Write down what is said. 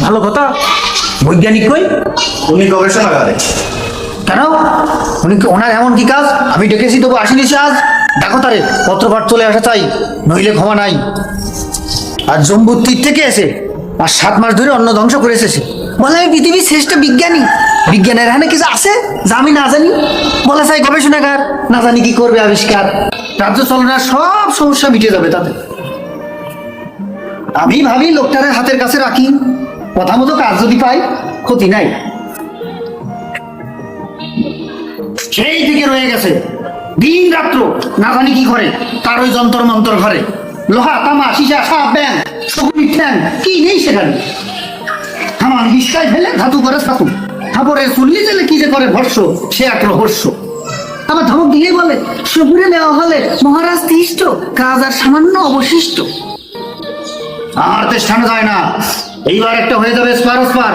ভালো কথা। বৈজ্ঞানিক কই? উনি গবেষণাগারে। কেন? ওনার এমন কি কাজ? আমি ডেকেছি তবু আসেনি সে আজ। ডাকো তারে, পত্রপাঠ চলে আসা চাই, নইলে ক্ষমা নাই। আর জম্বুর তীর থেকে এসে আর 7 মাস ধরে অন্ন ধ্বংস করে এসেছে। বলে আমি পৃথিবীর শ্রেষ্ঠ বিজ্ঞানী। বিজ্ঞানের এখানে কিছু আছে যা আমি না জানি? বলে চাই গবেষণাগার, না জানি কি করবে আবিষ্কার। রাজ্য চলনার সব সমস্যা মিটে যাবে তাতে। আমি ভাবি লোকটারে হাতের কাছে রাখি, কথা মতো কাজ যদি পাই ক্ষতি নাই। সেই থেকে রয়ে গেছে দিন রাত্র, না জানি কি করে তার ওই যন্তর মন্তর ঘরে। লোহা তামা সীসা সাপ ব্যাং শকুনির ঠ্যাং কি নেই সেখানে। আমার হিসকায় ফেলে ধাতু করে ছাতু, খাবরে চুল্লি জেলে কি যে করে ভর্ষ, সে এক রহস্য। আবার ধমক দিয়ে বলে সপুরে নেওয়া হলে মহারাজ তিষ্ট, কাজ আর সামান্য অবশিষ্ট। আর তেষ্টানো যায় না, এইবার একটা হয়ে যাবে স্পার।